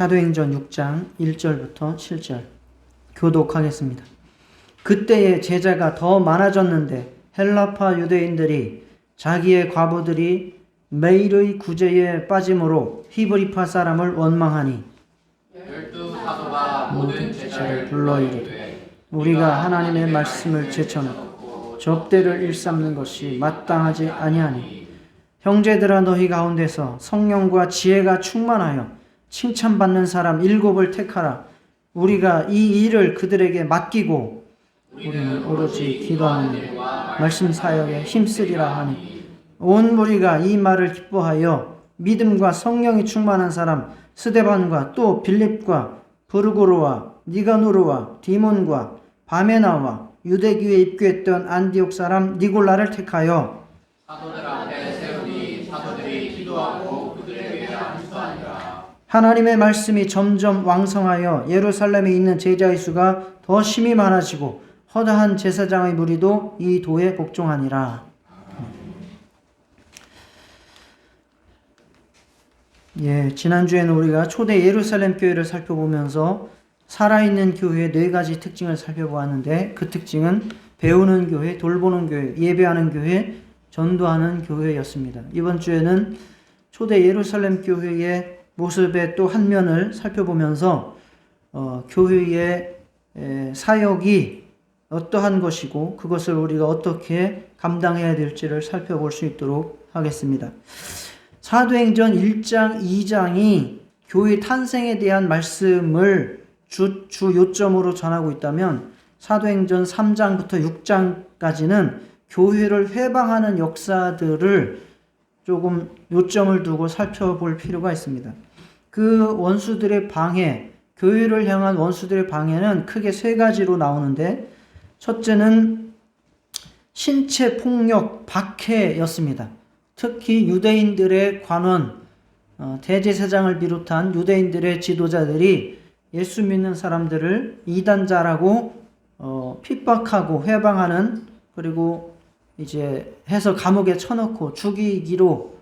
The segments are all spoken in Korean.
사도행전 6장 1절부터 7절 교독하겠습니다. 그때의 제자가 더 많아졌는데 헬라파 유대인들이 자기의 과부들이 매일의 구제에 빠짐으로 히브리파 사람을 원망하니 12사도가 모든 제자를 불러 이르되 우리가 하나님의 말씀을 제쳐놓고 접대를 일삼는 것이 마땅하지 아니하니 형제들아 너희 가운데서 성령과 지혜가 충만하여 칭찬받는 사람 7을 택하라. 우리가 이 일을 그들에게 맡기고 우리는 오로지 기도하는 말씀 사역에 힘쓰리라 하니 온 무리가 이 말을 기뻐하여 믿음과 성령이 충만한 사람 스데반과 또 빌립과 브르고로와 니가노르와 디몬과 바메나와 유대교에 입교했던 안디옥 사람 니골라를 택하여 사도들 앞에 세우니 사도들이 기도하고 그들에게 안수하니라. 하나님의 말씀이 점점 왕성하여 예루살렘에 있는 제자의 수가 더 심히 많아지고 허다한 제사장의 무리도 이 도에 복종하니라. 지난주에는 우리가 초대 예루살렘 교회를 살펴보면서 살아있는 교회의 4가지 특징을 살펴보았는데 그 특징은 배우는 교회, 돌보는 교회, 예배하는 교회, 전도하는 교회였습니다. 이번 주에는 초대 예루살렘 교회의 모습의 또 한 면을 살펴보면서 교회의 사역이 어떠한 것이고 그것을 우리가 어떻게 감당해야 될지를 살펴볼 수 있도록 하겠습니다. 사도행전 1장, 2장이 교회 탄생에 대한 말씀을 주 요점으로 전하고 있다면 사도행전 3장부터 6장까지는 교회를 회방하는 역사들을 조금 요점을 두고 살펴볼 필요가 있습니다. 그 원수들의 방해, 교회를 향한 원수들의 방해는 크게 3가지로 나오는데 첫째는 신체 폭력, 박해였습니다. 특히 유대인들의 관원, 대제사장을 비롯한 유대인들의 지도자들이 예수 믿는 사람들을 이단자라고 핍박하고 회방하는, 그리고 이제 해서 감옥에 쳐넣고 죽이기로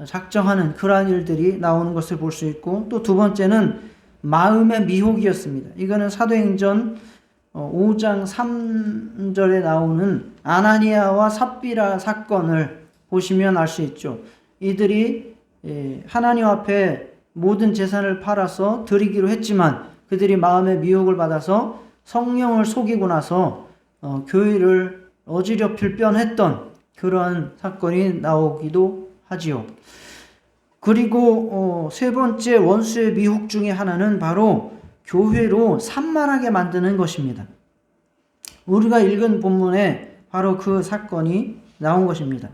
작정하는 그러한 일들이 나오는 것을 볼 수 있고, 또 두 번째는 마음의 미혹이었습니다. 이거는 사도행전 5장 3절에 나오는 아나니아와 삽비라 사건을 보시면 알 수 있죠. 이들이 하나님 앞에 모든 재산을 팔아서 드리기로 했지만 그들이 마음의 미혹을 받아서 성령을 속이고 나서 교회를 어지럽힐 뻔했던 그러한 사건이 나오기도 하지요. 그리고 세 번째 원수의 미혹 중에 하나는 바로 교회로 산만하게 만드는 것입니다. 우리가 읽은 본문에 바로 그 사건이 나온 것입니다.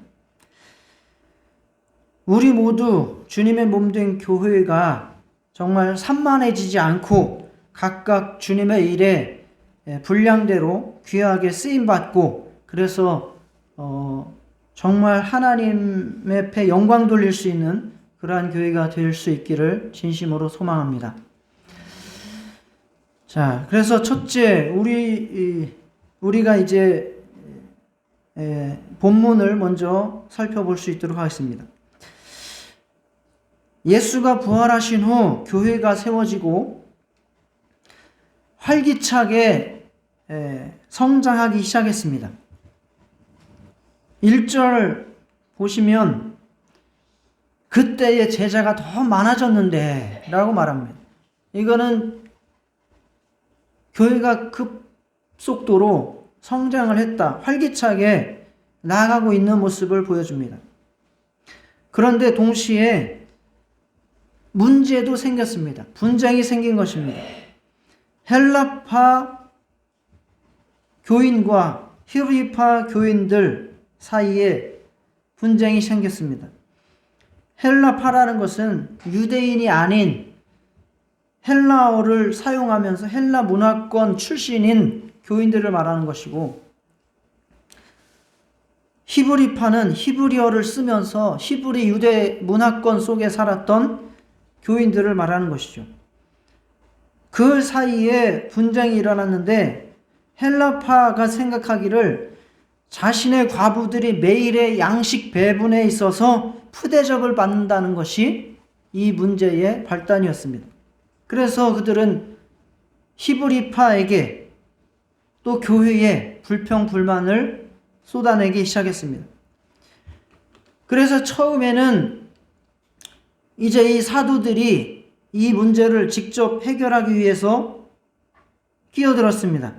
우리 모두 주님의 몸된 교회가 정말 산만해지지 않고 각각 주님의 일에 분량대로 귀하게 쓰임받고, 그래서 정말 하나님의 앞에 영광 돌릴 수 있는 그러한 교회가 될 수 있기를 진심으로 소망합니다. 자, 그래서 첫째, 우리가 이제 본문을 먼저 살펴볼 수 있도록 하겠습니다. 예수가 부활하신 후 교회가 세워지고 활기차게 성장하기 시작했습니다. 1절 보시면 그때의 제자가 더 많아졌는데 라고 말합니다. 이거는 교회가 급속도로 성장을 했다, 활기차게 나아가고 있는 모습을 보여줍니다. 그런데 동시에 문제도 생겼습니다. 분쟁이 생긴 것입니다. 헬라파 교인과 히브리파 교인들 사이에 분쟁이 생겼습니다. 헬라파라는 것은 유대인이 아닌 헬라어를 사용하면서 헬라 문화권 출신인 교인들을 말하는 것이고, 히브리파는 히브리어를 쓰면서 히브리 유대 문화권 속에 살았던 교인들을 말하는 것이죠. 그 사이에 분쟁이 일어났는데 헬라파가 생각하기를 자신의 과부들이 매일의 양식 배분에 있어서 푸대접을 받는다는 것이 이 문제의 발단이었습니다. 그래서 그들은 히브리파에게 또 교회에 불평, 불만을 쏟아내기 시작했습니다. 그래서 처음에는 이제 이 사도들이 이 문제를 직접 해결하기 위해서 끼어들었습니다.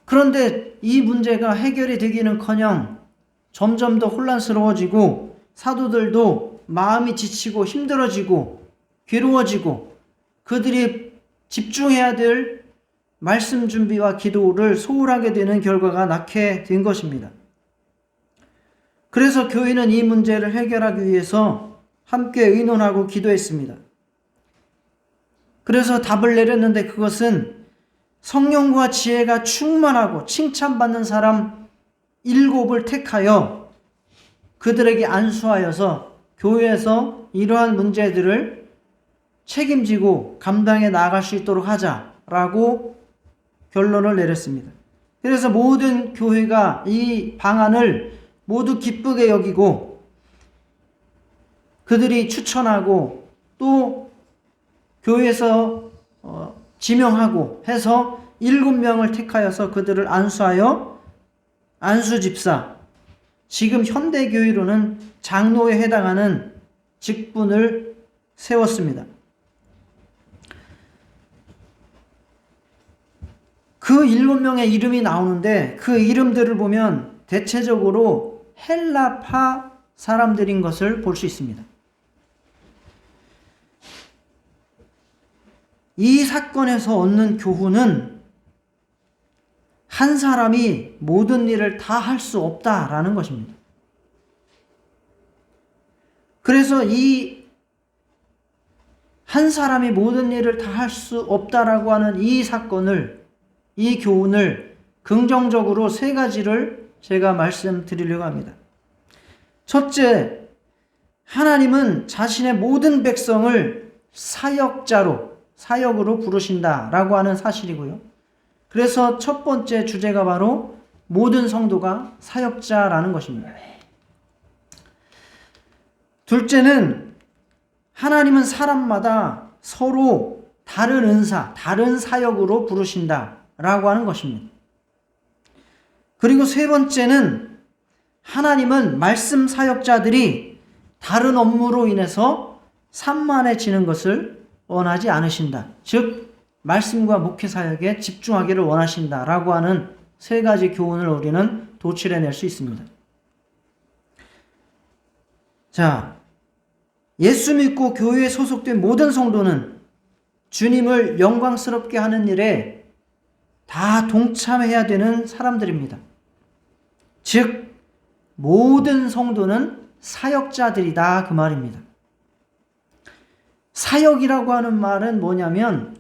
그런데 이 문제가 해결이 되기는커녕 점점 더 혼란스러워지고 사도들도 마음이 지치고 힘들어지고 괴로워지고 그들이 집중해야 될 말씀 준비와 기도를 소홀하게 되는 결과가 낳게 된 것입니다. 그래서 교회는 이 문제를 해결하기 위해서 함께 의논하고 기도했습니다. 그래서 답을 내렸는데 그것은 성령과 지혜가 충만하고 칭찬받는 사람 7을 택하여 그들에게 안수하여서 교회에서 이러한 문제들을 책임지고 감당해 나아갈 수 있도록 하자라고 결론을 내렸습니다. 그래서 모든 교회가 이 방안을 모두 기쁘게 여기고 그들이 추천하고 또 교회에서 지명하고 해서 7명을 택하여서 그들을 안수하여 안수집사, 지금 현대교회로는 장로에 해당하는 직분을 세웠습니다. 그 7명의 이름이 나오는데 그 이름들을 보면 대체적으로 헬라파 사람들인 것을 볼 수 있습니다. 이 사건에서 얻는 교훈은 한 사람이 모든 일을 다 할 수 없다라는 것입니다. 그래서 이 한 사람이 모든 일을 다 할 수 없다라고 하는 이 사건을, 이 교훈을 긍정적으로 3가지를 제가 말씀드리려고 합니다. 첫째, 하나님은 자신의 모든 백성을 사역으로 부르신다라고 하는 사실이고요. 그래서 첫 번째 주제가 바로 모든 성도가 사역자라는 것입니다. 둘째는 하나님은 사람마다 서로 다른 은사, 다른 사역으로 부르신다라고 하는 것입니다. 그리고 세 번째는 하나님은 말씀 사역자들이 다른 업무로 인해서 산만해지는 것을 원하지 않으신다. 즉 말씀과 목회 사역에 집중하기를 원하신다라고 하는 3가지 교훈을 우리는 도출해낼 수 있습니다. 자, 예수 믿고 교회에 소속된 모든 성도는 주님을 영광스럽게 하는 일에 다 동참해야 되는 사람들입니다. 즉 모든 성도는 사역자들이다 그 말입니다. 사역이라고 하는 말은 뭐냐면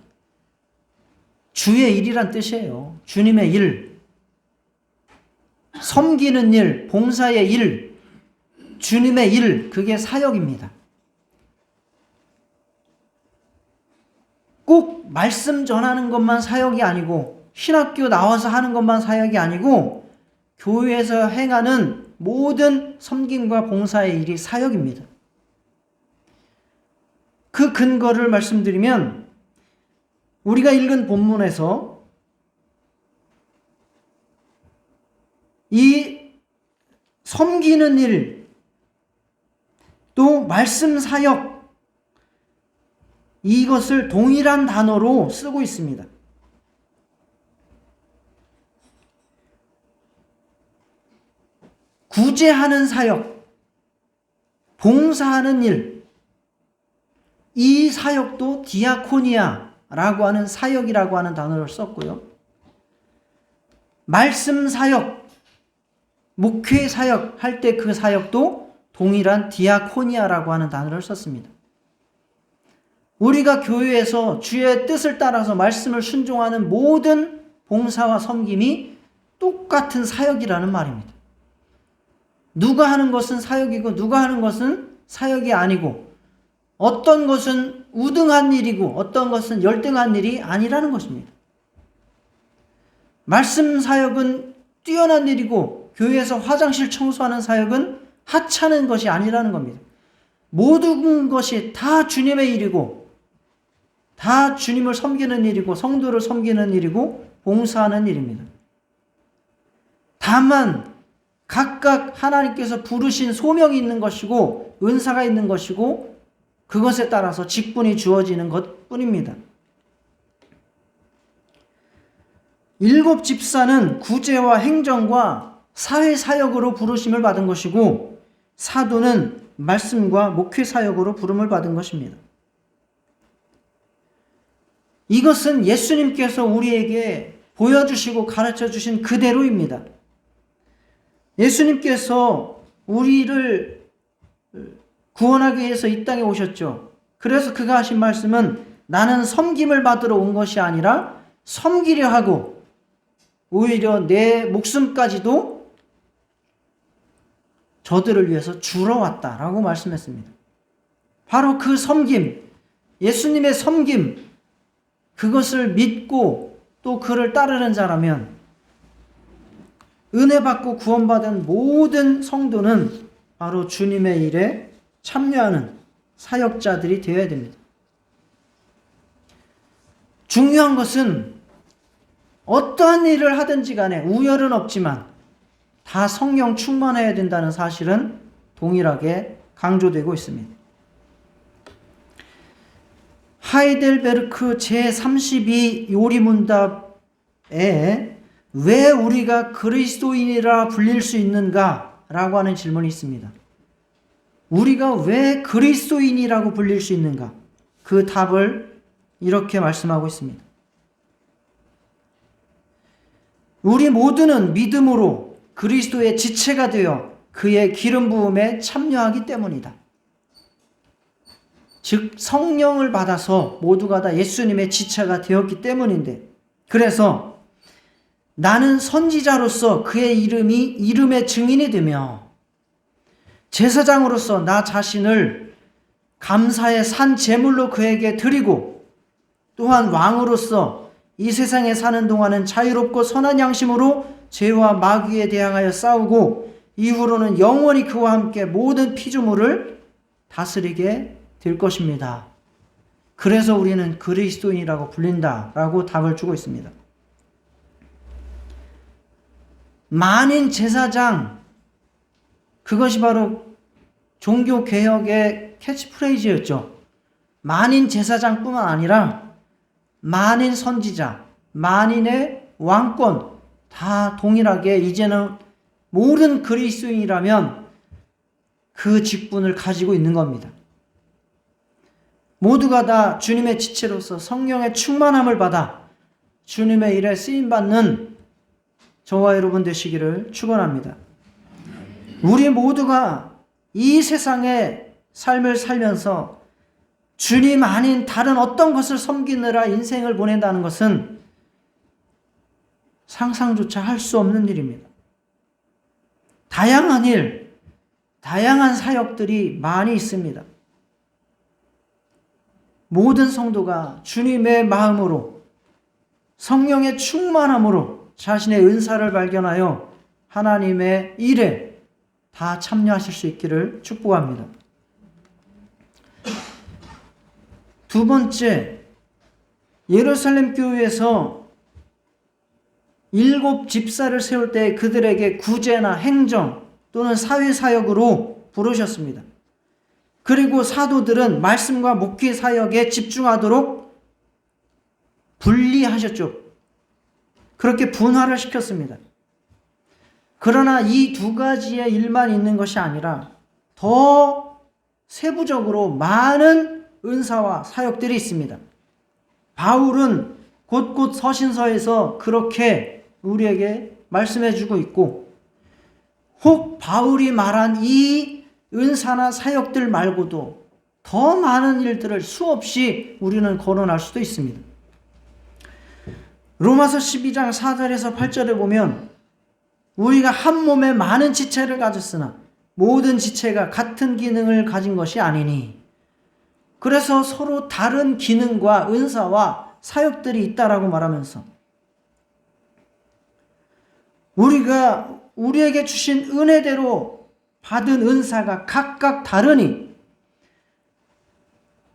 주의 일이란 뜻이에요. 주님의 일, 섬기는 일, 봉사의 일, 주님의 일, 그게 사역입니다. 꼭 말씀 전하는 것만 사역이 아니고 신학교 나와서 하는 것만 사역이 아니고 교회에서 행하는 모든 섬김과 봉사의 일이 사역입니다. 그 근거를 말씀드리면 우리가 읽은 본문에서 이 섬기는 일, 또 말씀 사역, 이것을 동일한 단어로 쓰고 있습니다. 구제하는 사역, 봉사하는 일, 이 사역도 디아코니아라고 하는 사역이라고 하는 단어를 썼고요. 말씀 사역, 목회 사역 할 때 그 사역도 동일한 디아코니아라고 하는 단어를 썼습니다. 우리가 교회에서 주의 뜻을 따라서 말씀을 순종하는 모든 봉사와 섬김이 똑같은 사역이라는 말입니다. 누가 하는 것은 사역이고 누가 하는 것은 사역이 아니고 어떤 것은 우등한 일이고 어떤 것은 열등한 일이 아니라는 것입니다. 말씀 사역은 뛰어난 일이고 교회에서 화장실 청소하는 사역은 하찮은 것이 아니라는 겁니다. 모든 것이 다 주님의 일이고 다 주님을 섬기는 일이고 성도를 섬기는 일이고 봉사하는 일입니다. 다만 각각 하나님께서 부르신 소명이 있는 것이고 은사가 있는 것이고 그것에 따라서 직분이 주어지는 것뿐입니다. 7 집사는 구제와 행정과 사회사역으로 부르심을 받은 것이고 사도는 말씀과 목회사역으로 부름을 받은 것입니다. 이것은 예수님께서 우리에게 보여주시고 가르쳐주신 그대로입니다. 예수님께서 우리를 구원하기 위해서 이 땅에 오셨죠. 그래서 그가 하신 말씀은 나는 섬김을 받으러 온 것이 아니라 섬기려 하고 오히려 내 목숨까지도 저들을 위해서 주러 왔다라고 말씀했습니다. 바로 그 섬김, 예수님의 섬김, 그것을 믿고 또 그를 따르는 자라면 은혜 받고 구원받은 모든 성도는 바로 주님의 일에 참여하는 사역자들이 되어야 됩니다. 중요한 것은 어떠한 일을 하든지 간에 우열은 없지만 다 성령 충만해야 된다는 사실은 동일하게 강조되고 있습니다. 하이델베르크 제32 요리문답에 왜 우리가 그리스도인이라 불릴 수 있는가? 라고 하는 질문이 있습니다. 우리가 왜 그리스도인이라고 불릴 수 있는가? 그 답을 이렇게 말씀하고 있습니다. 우리 모두는 믿음으로 그리스도의 지체가 되어 그의 기름 부음에 참여하기 때문이다. 즉 성령을 받아서 모두가 다 예수님의 지체가 되었기 때문인데, 그래서 나는 선지자로서 그의 이름의 증인이 되며 제사장으로서 나 자신을 감사의 산 제물로 그에게 드리고, 또한 왕으로서 이 세상에 사는 동안은 자유롭고 선한 양심으로 죄와 마귀에 대항하여 싸우고 이후로는 영원히 그와 함께 모든 피조물을 다스리게 될 것입니다. 그래서 우리는 그리스도인이라고 불린다라고 답을 주고 있습니다. 만인 제사장, 그것이 바로 종교개혁의 캐치프레이즈였죠. 만인 제사장뿐만 아니라 만인 선지자, 만인의 왕권 다 동일하게 이제는 모든 그리스도인이라면 그 직분을 가지고 있는 겁니다. 모두가 다 주님의 지체로서 성령의 충만함을 받아 주님의 일에 쓰임받는 저와 여러분 되시기를 축원합니다. 우리 모두가 이 세상의 삶을 살면서 주님 아닌 다른 어떤 것을 섬기느라 인생을 보낸다는 것은 상상조차 할 수 없는 일입니다. 다양한 일, 다양한 사역들이 많이 있습니다. 모든 성도가 주님의 마음으로 성령의 충만함으로 자신의 은사를 발견하여 하나님의 일에 다 참여하실 수 있기를 축복합니다. 두 번째, 예루살렘 교회에서 7 집사를 세울 때 그들에게 구제나 행정 또는 사회사역으로 부르셨습니다. 그리고 사도들은 말씀과 목회 사역에 집중하도록 분리하셨죠. 그렇게 분화를 시켰습니다. 그러나 이 두 가지의 일만 있는 것이 아니라 더 세부적으로 많은 은사와 사역들이 있습니다. 바울은 곳곳 서신서에서 그렇게 우리에게 말씀해주고 있고, 혹 바울이 말한 이 은사나 사역들 말고도 더 많은 일들을 수없이 우리는 거론할 수도 있습니다. 로마서 12장 4절에서 8절에 보면 우리가 한 몸에 많은 지체를 가졌으나 모든 지체가 같은 기능을 가진 것이 아니니, 그래서 서로 다른 기능과 은사와 사역들이 있다라고 말하면서 우리에게 주신 은혜대로 받은 은사가 각각 다르니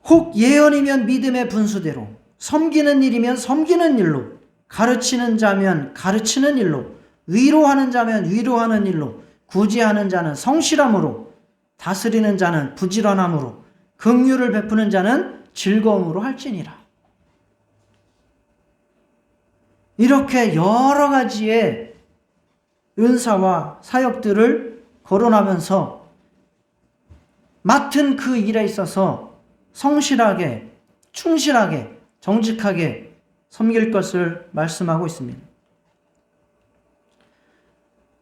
혹 예언이면 믿음의 분수대로, 섬기는 일이면 섬기는 일로, 가르치는 자면 가르치는 일로, 위로하는 자면 위로하는 일로, 구제하는 자는 성실함으로, 다스리는 자는 부지런함으로, 긍휼을 베푸는 자는 즐거움으로 할지니라. 이렇게 여러 가지의 은사와 사역들을 거론하면서 맡은 그 일에 있어서 성실하게, 충실하게, 정직하게 섬길 것을 말씀하고 있습니다.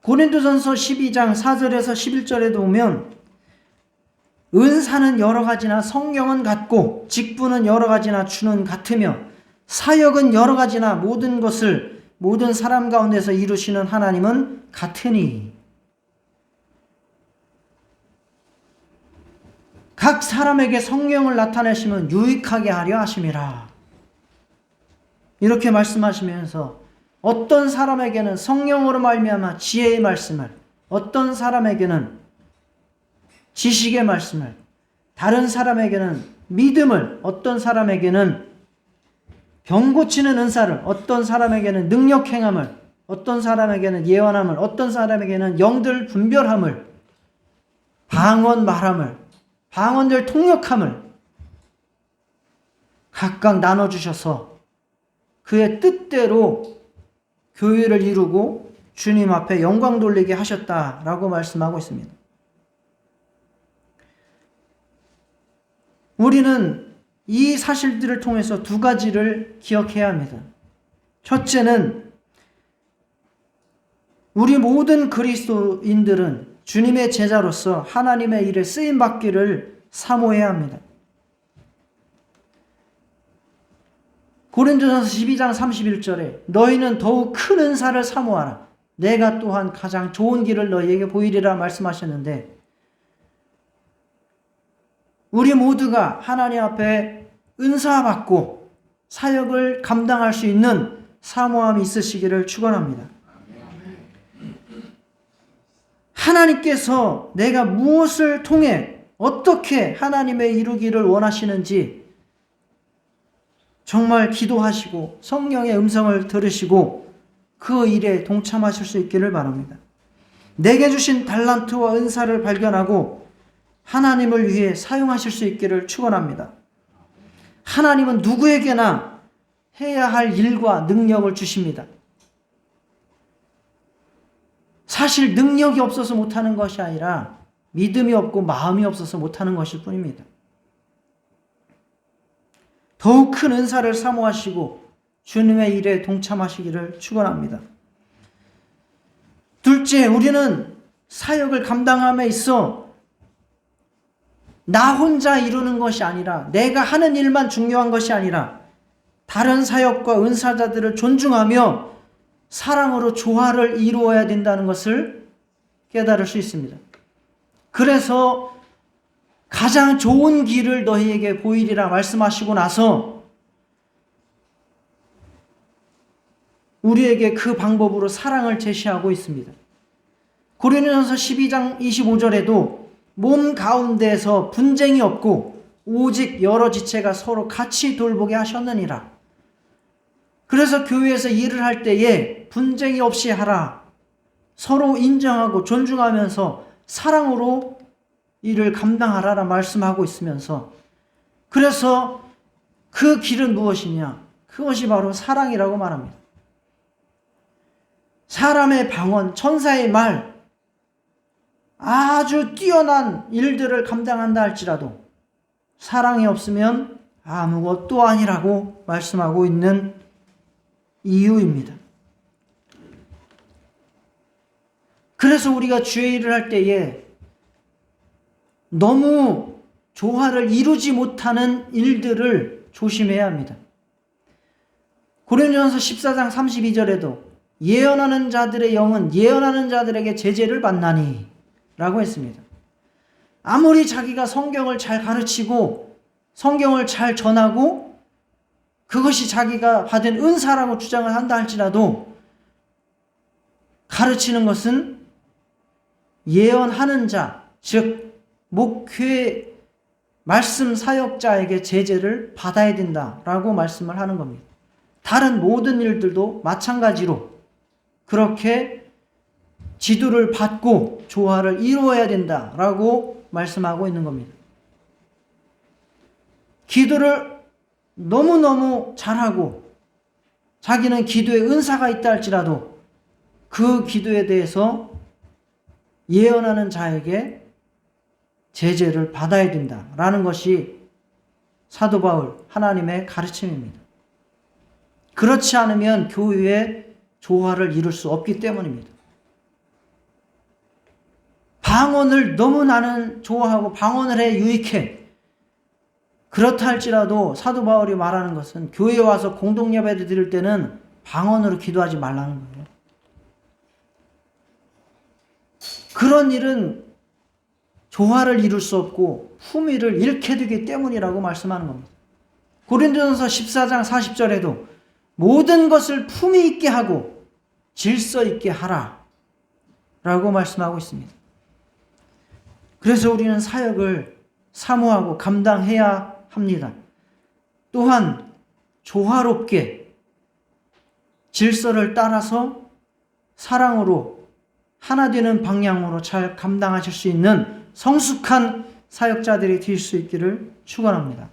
고린도전서 12장 4절에서 11절에도 보면 은사는 여러 가지나 성령은 같고 직분은 여러 가지나 주는 같으며 사역은 여러 가지나 모든 것을 모든 사람 가운데서 이루시는 하나님은 같으니 각 사람에게 성령을 나타내시면 유익하게 하려 하심이라. 이렇게 말씀하시면서 어떤 사람에게는 성령으로 말미암아 지혜의 말씀을, 어떤 사람에게는 지식의 말씀을, 다른 사람에게는 믿음을, 어떤 사람에게는 병 고치는 은사를, 어떤 사람에게는 능력 행함을, 어떤 사람에게는 예언함을, 어떤 사람에게는 영들 분별함을, 방언 말함을, 방언들 통역함을 각각 나눠주셔서 그의 뜻대로 교회를 이루고 주님 앞에 영광 돌리게 하셨다라고 말씀하고 있습니다. 우리는 이 사실들을 통해서 두 가지를 기억해야 합니다. 첫째는 우리 모든 그리스도인들은 주님의 제자로서 하나님의 일에 쓰임받기를 사모해야 합니다. 고린도전서 12장 31절에 너희는 더욱 큰 은사를 사모하라. 내가 또한 가장 좋은 길을 너희에게 보이리라 말씀하셨는데 우리 모두가 하나님 앞에 은사받고 사역을 감당할 수 있는 사모함이 있으시기를 축원합니다. 하나님께서 내가 무엇을 통해 어떻게 하나님의 이루기를 원하시는지 정말 기도하시고 성령의 음성을 들으시고 그 일에 동참하실 수 있기를 바랍니다. 내게 주신 달란트와 은사를 발견하고 하나님을 위해 사용하실 수 있기를 축원합니다. 하나님은 누구에게나 해야 할 일과 능력을 주십니다. 사실 능력이 없어서 못하는 것이 아니라 믿음이 없고 마음이 없어서 못하는 것일 뿐입니다. 더욱 큰 은사를 사모하시고 주님의 일에 동참하시기를 축원합니다. 둘째, 우리는 사역을 감당함에 있어 나 혼자 이루는 것이 아니라 내가 하는 일만 중요한 것이 아니라 다른 사역과 은사자들을 존중하며 사랑으로 조화를 이루어야 된다는 것을 깨달을 수 있습니다. 그래서 가장 좋은 길을 너희에게 보이리라 말씀하시고 나서 우리에게 그 방법으로 사랑을 제시하고 있습니다. 고린도전서 12장 25절에도 몸 가운데에서 분쟁이 없고 오직 여러 지체가 서로 같이 돌보게 하셨느니라. 그래서 교회에서 일을 할 때에 분쟁이 없이 하라. 서로 인정하고 존중하면서 사랑으로 일을 감당하라라 말씀하고 있으면서 그래서 그 길은 무엇이냐? 그것이 바로 사랑이라고 말합니다. 사람의 방언, 천사의 말, 아주 뛰어난 일들을 감당한다 할지라도 사랑이 없으면 아무것도 아니라고 말씀하고 있는 이유입니다. 그래서 우리가 주의 일을 할 때에 너무 조화를 이루지 못하는 일들을 조심해야 합니다. 고린도전서 14장 32절에도 예언하는 자들의 영은 예언하는 자들에게 제재를 받나니 라고 했습니다. 아무리 자기가 성경을 잘 가르치고 성경을 잘 전하고 그것이 자기가 받은 은사라고 주장을 한다 할지라도 가르치는 것은 예언하는 자, 즉 목회 말씀 사역자에게 제재를 받아야 된다라고 말씀을 하는 겁니다. 다른 모든 일들도 마찬가지로 그렇게 지도를 받고 조화를 이루어야 된다라고 말씀하고 있는 겁니다. 기도를 너무너무 잘하고 자기는 기도에 은사가 있다 할지라도 그 기도에 대해서 예언하는 자에게 제재를 받아야 된다라는 것이 사도 바울 하나님의 가르침입니다. 그렇지 않으면 교회의 조화를 이룰 수 없기 때문입니다. 방언을 너무 나는 좋아하고 방언을 해 유익해. 그렇다 할지라도 사도 바울이 말하는 것은 교회에 와서 공동예배를 드릴 때는 방언으로 기도하지 말라는 거예요. 그런 일은 조화를 이룰 수 없고 품위를 잃게 되기 때문이라고 말씀하는 겁니다. 고린도전서 14장 40절에도 모든 것을 품위 있게 하고 질서 있게 하라 라고 말씀하고 있습니다. 그래서 우리는 사역을 사모하고 감당해야 합니다. 또한 조화롭게 질서를 따라서 사랑으로 하나 되는 방향으로 잘 감당하실 수 있는 성숙한 사역자들이 될 수 있기를 축원합니다.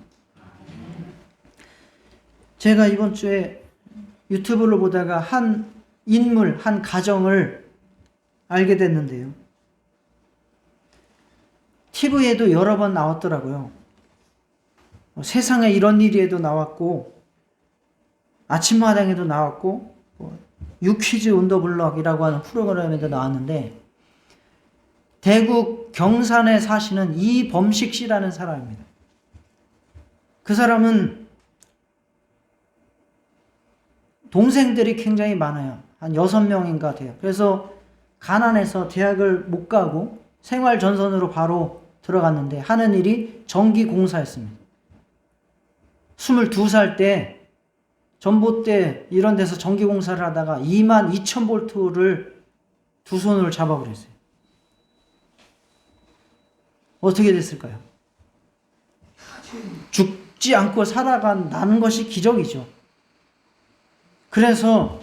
제가 이번 주에 유튜브를 보다가 한 인물, 한 가정을 알게 됐는데요. TV에도 여러 번 나왔더라고요. 세상에 이런 일이에도 나왔고 아침마당에도 나왔고 유퀴즈 온 더 블럭이라고 하는 프로그램에도 나왔는데 대구 경산에 사시는 이범식 씨라는 사람입니다. 그 사람은 동생들이 굉장히 많아요. 한 6명인가 돼요. 그래서 가난해서 대학을 못 가고 생활전선으로 바로 들어갔는데 하는 일이 전기공사였습니다. 22살 때 전봇대 이런 데서 전기공사를 하다가 22,000볼트를 두 손으로 잡아버렸어요. 어떻게 됐을까요? 죽지 않고 살아간다는 것이 기적이죠. 그래서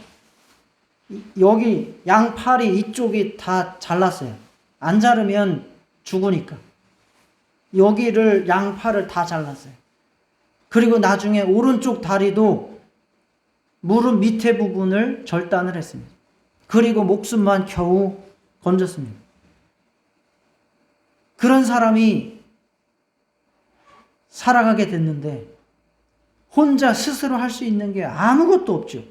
여기 양팔이 이쪽이 다 잘랐어요. 안 자르면 죽으니까. 여기를 양팔을 다 잘랐어요. 그리고 나중에 오른쪽 다리도 무릎 밑에 부분을 절단을 했습니다. 그리고 목숨만 겨우 건졌습니다. 그런 사람이 살아가게 됐는데 혼자 스스로 할 수 있는 게 아무것도 없죠.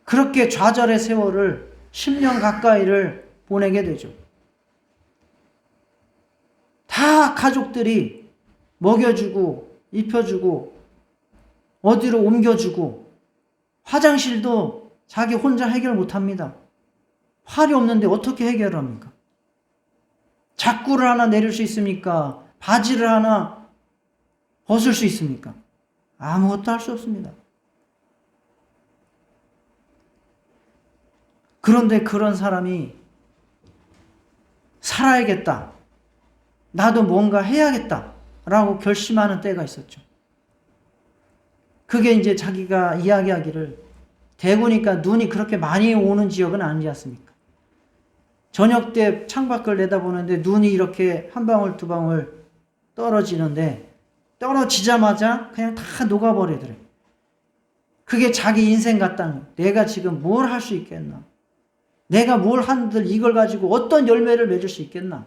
그렇게 좌절의 세월을 10년 가까이를 보내게 되죠. 다 가족들이 먹여주고 입혀주고 어디로 옮겨주고 화장실도 자기 혼자 해결 못합니다. 활이 없는데 어떻게 해결을 합니까? 자꾸를 하나 내릴 수 있습니까? 바지를 하나 벗을 수 있습니까? 아무것도 할 수 없습니다. 그런데 그런 사람이 살아야겠다. 나도 뭔가 해야겠다. 라고 결심하는 때가 있었죠. 그게 이제 자기가 이야기하기를 대구니까 눈이 그렇게 많이 오는 지역은 아니지 않습니까? 저녁 때 창밖을 내다보는데 눈이 이렇게 한 방울 두 방울 떨어지는데 떨어지자마자 그냥 다 녹아버리더래. 그게 자기 인생 같다는 거예요. 내가 지금 뭘 할 수 있겠나? 내가 뭘 한들 이걸 가지고 어떤 열매를 맺을 수 있겠나?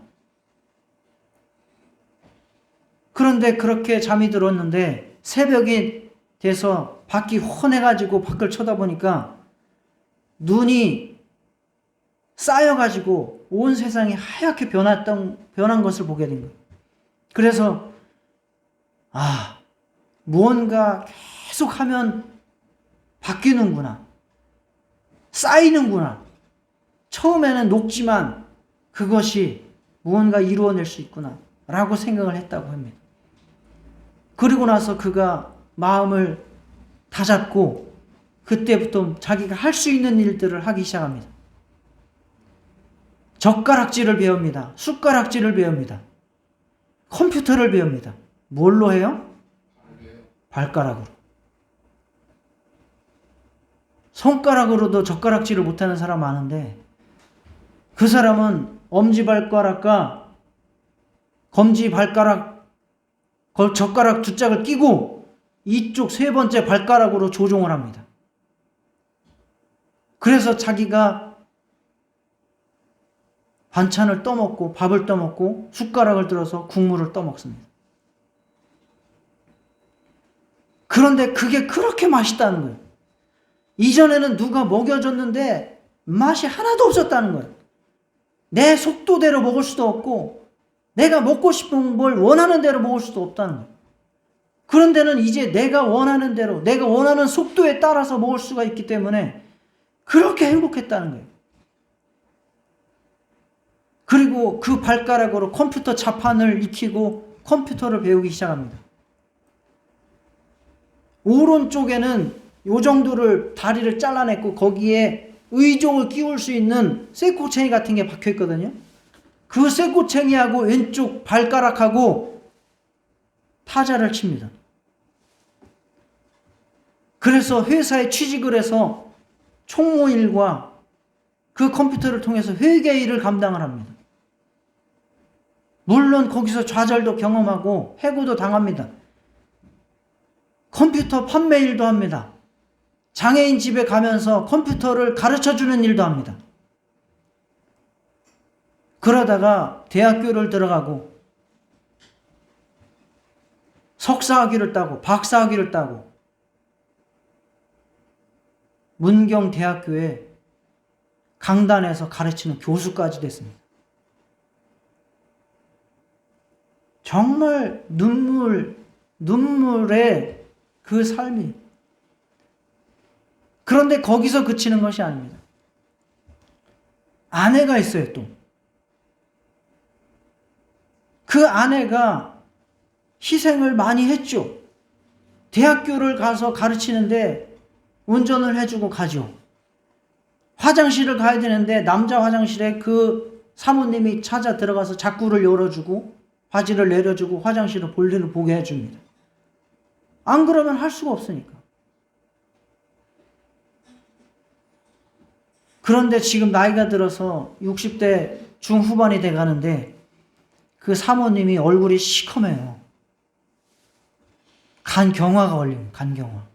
그런데 그렇게 잠이 들었는데 새벽이 돼서 밖이 훤해가지고 밖을 쳐다보니까 눈이 쌓여가지고 온 세상이 하얗게 변한 것을 보게 된 거예요. 그래서 무언가 계속 하면 바뀌는구나. 쌓이는구나. 처음에는 녹지만 그것이 무언가 이루어낼 수 있구나 라고 생각을 했다고 합니다. 그리고 나서 그가 마음을 다잡고 그때부터 자기가 할 수 있는 일들을 하기 시작합니다. 젓가락질을 배웁니다. 숟가락질을 배웁니다. 컴퓨터를 배웁니다. 뭘로 해요? 발가락으로. 손가락으로도 젓가락질을 못하는 사람 많은데 그 사람은 엄지발가락과 검지발가락 젓가락 두 짝을 끼고 이쪽 세 번째 발가락으로 조종을 합니다. 그래서 자기가 반찬을 떠먹고 밥을 떠먹고 숟가락을 들어서 국물을 떠먹습니다. 그런데 그게 그렇게 맛있다는 거예요. 이전에는 누가 먹여줬는데 맛이 하나도 없었다는 거예요. 내 속도대로 먹을 수도 없고 내가 먹고 싶은 걸 원하는 대로 먹을 수도 없다는 거예요. 그런데는 이제 내가 원하는 대로 내가 원하는 속도에 따라서 먹을 수가 있기 때문에 그렇게 행복했다는 거예요. 그리고 그 발가락으로 컴퓨터 자판을 익히고 컴퓨터를 배우기 시작합니다. 오른쪽에는 요 정도를 다리를 잘라냈고 거기에 의족을 끼울 수 있는 쇠꼬챙이 같은 게 박혀 있거든요. 그 쇠꼬챙이하고 왼쪽 발가락하고 타자를 칩니다. 그래서 회사에 취직을 해서 총무일과 그 컴퓨터를 통해서 회계 일을 감당을 합니다. 물론 거기서 좌절도 경험하고 해고도 당합니다. 컴퓨터 판매 일도 합니다. 장애인 집에 가면서 컴퓨터를 가르쳐주는 일도 합니다. 그러다가 대학교를 들어가고 석사학위를 따고 박사학위를 따고 문경대학교에 강단에서 가르치는 교수까지 됐습니다. 정말 눈물의 그 삶이. 그런데 거기서 그치는 것이 아닙니다. 아내가 있어요, 또. 그 아내가 희생을 많이 했죠. 대학교를 가서 가르치는데 운전을 해주고 가죠. 화장실을 가야 되는데 남자 화장실에 그 사모님이 찾아 들어가서 자꾸를 열어주고 바지를 내려주고 화장실을 볼일을 보게 해줍니다. 안 그러면 할 수가 없으니까. 그런데 지금 나이가 들어서 60대 중후반이 돼 가는데 그 사모님이 얼굴이 시커매요. 간경화가 걸립니다. 간경화.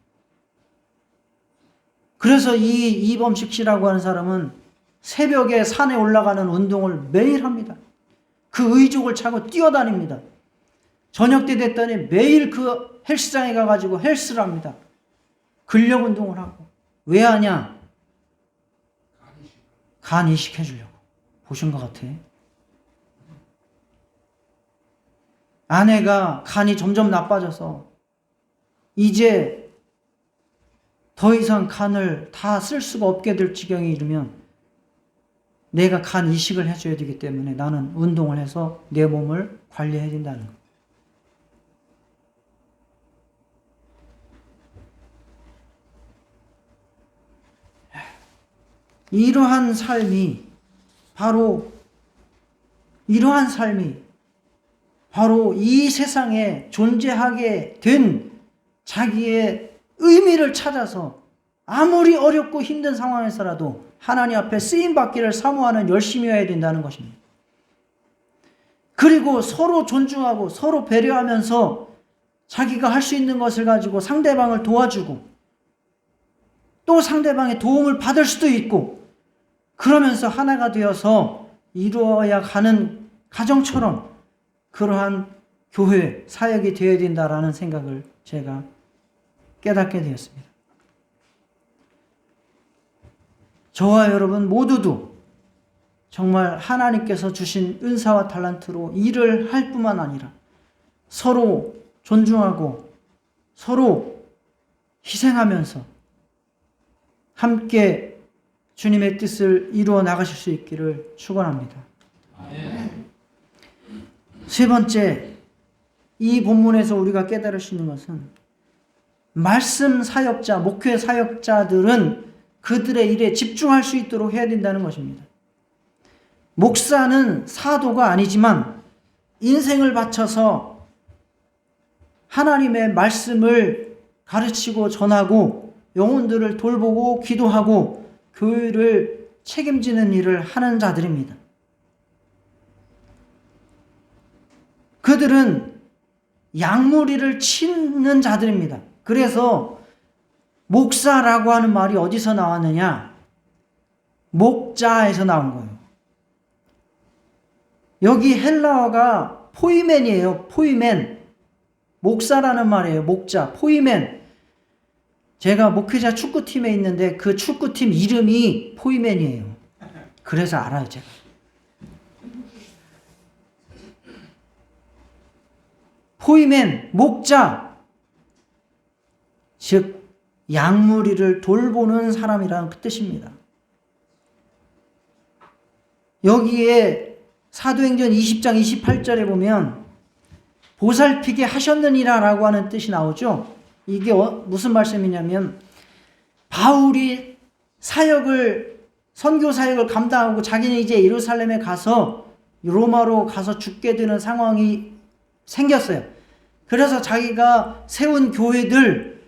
그래서 이 이범식 씨라고 하는 사람은 새벽에 산에 올라가는 운동을 매일 합니다. 그 의족을 차고 뛰어다닙니다. 저녁 때 됐더니 매일 그 헬스장에 가가지고 헬스를 합니다. 근력 운동을 하고. 왜 하냐? 간 이식해주려고. 보신 것 같아. 아내가 간이 점점 나빠져서 이제 더 이상 간을 다 쓸 수가 없게 될 지경에 이르면 내가 간 이식을 해줘야 되기 때문에 나는 운동을 해서 내 몸을 관리해야 된다는 거. 이러한 삶이 바로 이 세상에 존재하게 된 자기의 의미를 찾아서 아무리 어렵고 힘든 상황에서라도 하나님 앞에 쓰임받기를 사모하는 열심이어야 된다는 것입니다. 그리고 서로 존중하고 서로 배려하면서 자기가 할 수 있는 것을 가지고 상대방을 도와주고 또 상대방의 도움을 받을 수도 있고 그러면서 하나가 되어서 이루어야 가는 가정처럼 그러한 교회, 사역이 되어야 된다라는 생각을 제가 깨닫게 되었습니다. 저와 여러분 모두도 정말 하나님께서 주신 은사와 달란트로 일을 할 뿐만 아니라 서로 존중하고 서로 희생하면서 함께 주님의 뜻을 이루어 나가실 수 있기를 축원합니다. 세 번째, 이 본문에서 우리가 깨달을 수 있는 것은 말씀 사역자, 목회 사역자들은 그들의 일에 집중할 수 있도록 해야 된다는 것입니다. 목사는 사도가 아니지만 인생을 바쳐서 하나님의 말씀을 가르치고 전하고 영혼들을 돌보고 기도하고 교회를 책임지는 일을 하는 자들입니다. 그들은 양무리를 치는 자들입니다. 그래서 목사라고 하는 말이 어디서 나왔느냐? 목자에서 나온 거예요. 여기 헬라어가 포이멘이에요. 포이멘. 목사라는 말이에요. 목자. 포이멘. 제가 목회자 축구팀에 있는데 그 축구팀 이름이 포이멘이에요. 그래서 알아요, 제가. 포이멘, 목자. 즉, 양무리를 돌보는 사람이라는 그 뜻입니다. 여기에 사도행전 20장 28절에 보면 보살피게 하셨느니라 라고 하는 뜻이 나오죠. 이게 무슨 말씀이냐면 바울이 선교 사역을 감당하고 자기는 이제 예루살렘에 가서 로마로 가서 죽게 되는 상황이 생겼어요. 그래서 자기가 세운 교회들,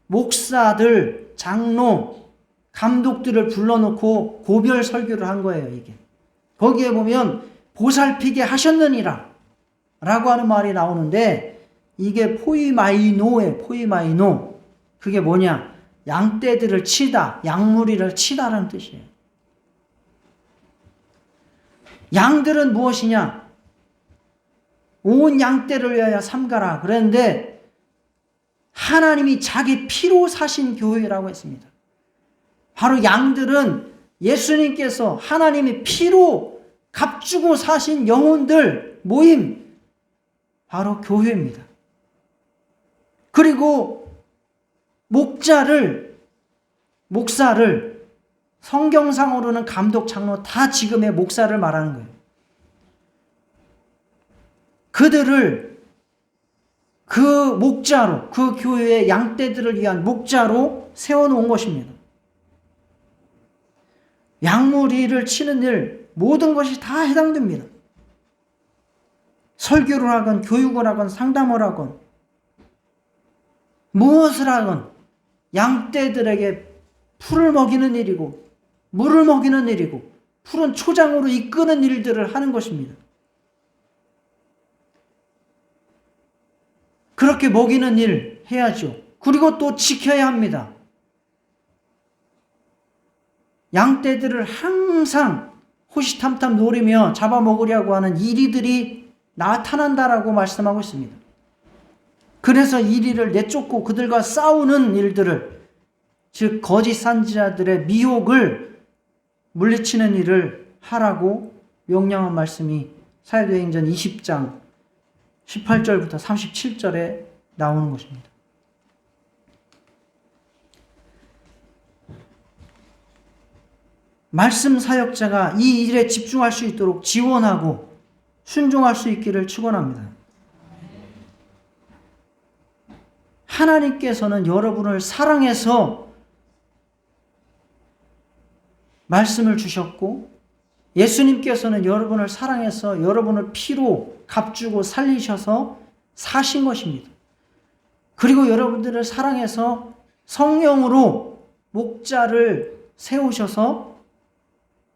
목사들, 장로, 감독들을 불러놓고 고별 설교를 한 거예요, 이게. 거기에 보면 보살피게 하셨느니라 라고 하는 말이 나오는데 이게 포이마이노예요. 포이마이노. 그게 뭐냐? 양떼들을 치다, 양무리를 치다라는 뜻이에요. 양들은 무엇이냐? 온 양떼를 위하여 삼가라. 그런데 하나님이 자기 피로 사신 교회라고 했습니다. 바로 양들은 예수님께서 하나님이 피로 값주고 사신 영혼들 모임, 바로 교회입니다. 그리고 목사를 성경상으로는 감독, 장로 다 지금의 목사를 말하는 거예요. 그들을 그 목자로, 그 교회의 양떼들을 위한 목자로 세워놓은 것입니다. 양무리를 치는 일, 모든 것이 다 해당됩니다. 설교를 하건, 교육을 하건, 상담을 하건, 무엇을 하건, 양떼들에게 풀을 먹이는 일이고, 물을 먹이는 일이고, 푸른 초장으로 이끄는 일들을 하는 것입니다. 그렇게 먹이는 일 해야죠. 그리고 또 지켜야 합니다. 양떼들을 항상 호시탐탐 노리며 잡아먹으려고 하는 이리들이 나타난다라고 말씀하고 있습니다. 그래서 이리를 내쫓고 그들과 싸우는 일들을, 즉 거짓 선지자들의 미혹을 물리치는 일을 하라고 명령한 말씀이 사도행전 20장 18절부터 37절에 나오는 것입니다. 말씀 사역자가 이 일에 집중할 수 있도록 지원하고 순종할 수 있기를 축원합니다. 하나님께서는 여러분을 사랑해서 말씀을 주셨고, 예수님께서는 여러분을 사랑해서 여러분을 피로 값주고 살리셔서 사신 것입니다. 그리고 여러분들을 사랑해서 성령으로 목자를 세우셔서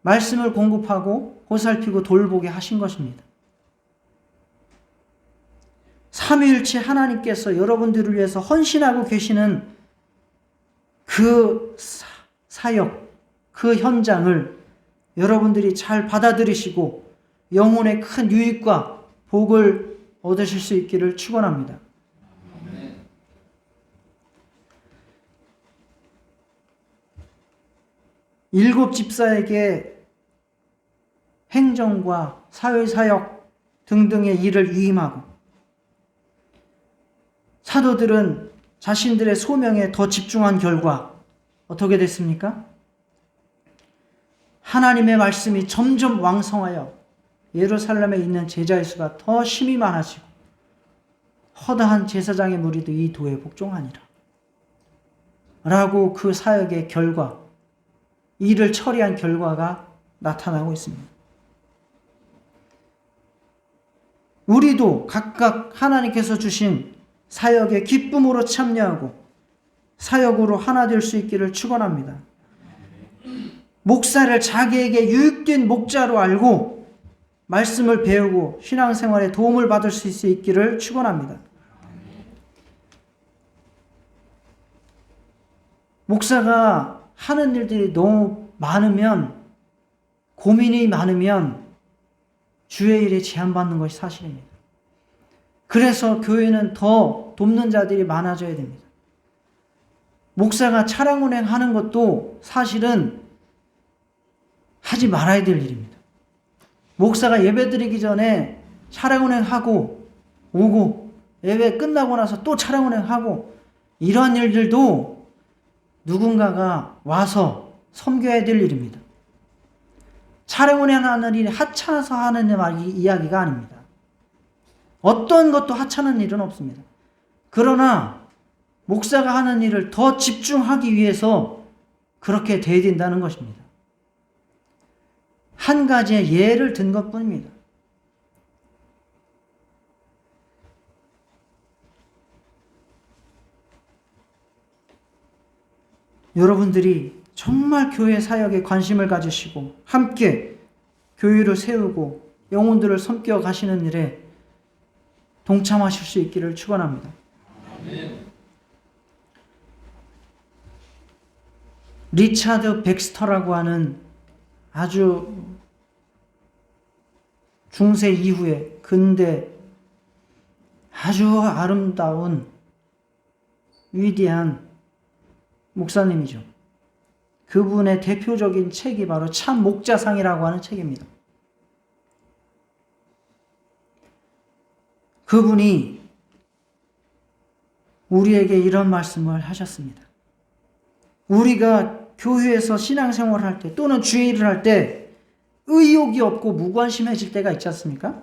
말씀을 공급하고 보살피고 돌보게 하신 것입니다. 삼위일체 하나님께서 여러분들을 위해서 헌신하고 계시는 그 사역, 그 현장을 여러분들이 잘 받아들이시고 영혼의 큰 유익과 복을 얻으실 수 있기를 축원합니다. 일곱 집사에게 행정과 사회사역 등등의 일을 위임하고, 사도들은 자신들의 소명에 더 집중한 결과 어떻게 됐습니까? 하나님의 말씀이 점점 왕성하여 예루살렘에 있는 제자의 수가 더 심히 많아지고 허다한 제사장의 무리도 이 도에 복종하니라 라고 그 사역의 결과, 일을 처리한 결과가 나타나고 있습니다. 우리도 각각 하나님께서 주신 사역에 기쁨으로 참여하고 사역으로 하나 될 수 있기를 축원합니다. 목사를 자기에게 유익된 목자로 알고 말씀을 배우고 신앙생활에 도움을 받을 수 있기를 축원합니다. 목사가 하는 일들이 너무 많으면, 고민이 많으면 주의 일에 제한받는 것이 사실입니다. 그래서 교회는 더 돕는 자들이 많아져야 됩니다. 목사가 차량 운행하는 것도 사실은 하지 말아야 될 일입니다. 목사가 예배 드리기 전에 차량 운행하고 오고 예배 끝나고 나서 또 차량 운행하고 이러한 일들도 누군가가 와서 섬겨야 될 일입니다. 차량 운행하는 일이 하찮아서 하는 이야기가 아닙니다. 어떤 것도 하찮은 일은 없습니다. 그러나 목사가 하는 일을 더 집중하기 위해서 그렇게 돼야 된다는 것입니다. 한 가지의 예를 든 것뿐입니다. 여러분들이 정말 교회 사역에 관심을 가지시고 함께 교회를 세우고 영혼들을 섬겨 가시는 일에 동참하실 수 있기를 축원합니다. 리차드 백스터라고 하는 아주 중세 이후에 근대 아주 아름다운 위대한 목사님이죠. 그분의 대표적인 책이 바로 참 목자상이라고 하는 책입니다. 그분이 우리에게 이런 말씀을 하셨습니다. 우리가 교회에서 신앙생활을 할 때 또는 주의 일을 할 때 의욕이 없고 무관심해질 때가 있지 않습니까?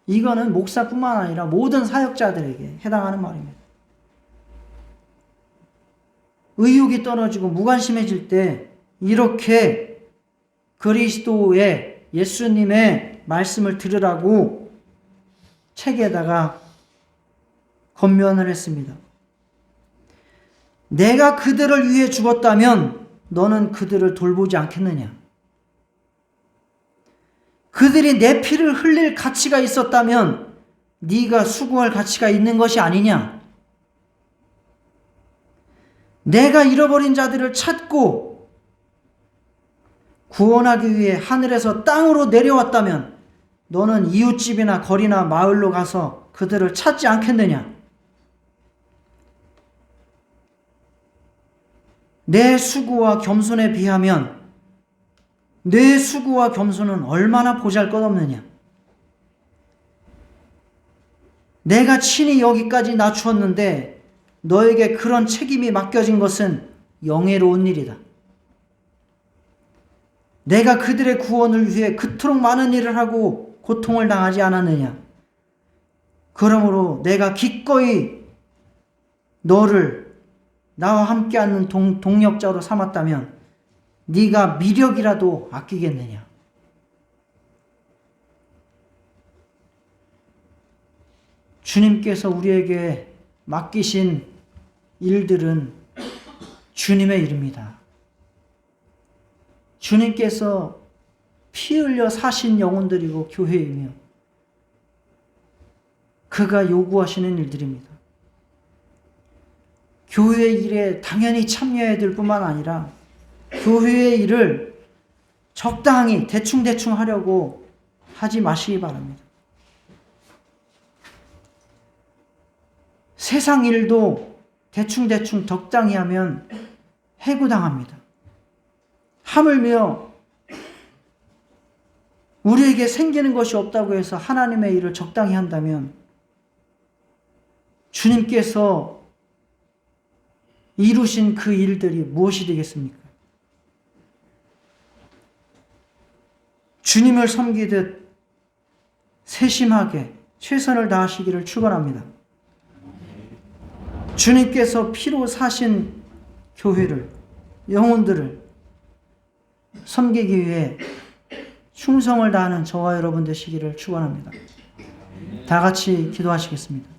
이거는 목사뿐만 아니라 모든 사역자들에게 해당하는 말입니다. 의욕이 떨어지고 무관심해질 때 이렇게 그리스도의 예수님의 말씀을 들으라고 책에다가 권면을 했습니다. 내가 그들을 위해 죽었다면 너는 그들을 돌보지 않겠느냐? 그들이 내 피를 흘릴 가치가 있었다면 네가 수고할 가치가 있는 것이 아니냐? 내가 잃어버린 자들을 찾고 구원하기 위해 하늘에서 땅으로 내려왔다면 너는 이웃집이나 거리나 마을로 가서 그들을 찾지 않겠느냐? 내 수고와 겸손에 비하면 내 수고와 겸손은 얼마나 보잘것없느냐? 내가 친히 여기까지 낮추었는데 너에게 그런 책임이 맡겨진 것은 영예로운 일이다. 내가 그들의 구원을 위해 그토록 많은 일을 하고 고통을 당하지 않았느냐? 그러므로 내가 기꺼이 너를 나와 함께 하는 동력자로 삼았다면 네가 미력이라도 아끼겠느냐? 주님께서 우리에게 맡기신 일들은 주님의 일입니다. 주님께서 피 흘려 사신 영혼들이고 교회이며 그가 요구하시는 일들입니다. 교회의 일에 당연히 참여해야 될 뿐만 아니라 교회의 일을 적당히 대충대충 하려고 하지 마시기 바랍니다. 세상 일도 대충대충 적당히 하면 해고당합니다. 하물며 우리에게 생기는 것이 없다고 해서 하나님의 일을 적당히 한다면 주님께서 이루신 그 일들이 무엇이 되겠습니까? 주님을 섬기듯 세심하게 최선을 다하시기를 축원합니다. 주님께서 피로 사신 교회를, 영혼들을 섬기기 위해 충성을 다하는 저와 여러분 되시기를 축원합니다. 다 같이 기도하시겠습니다.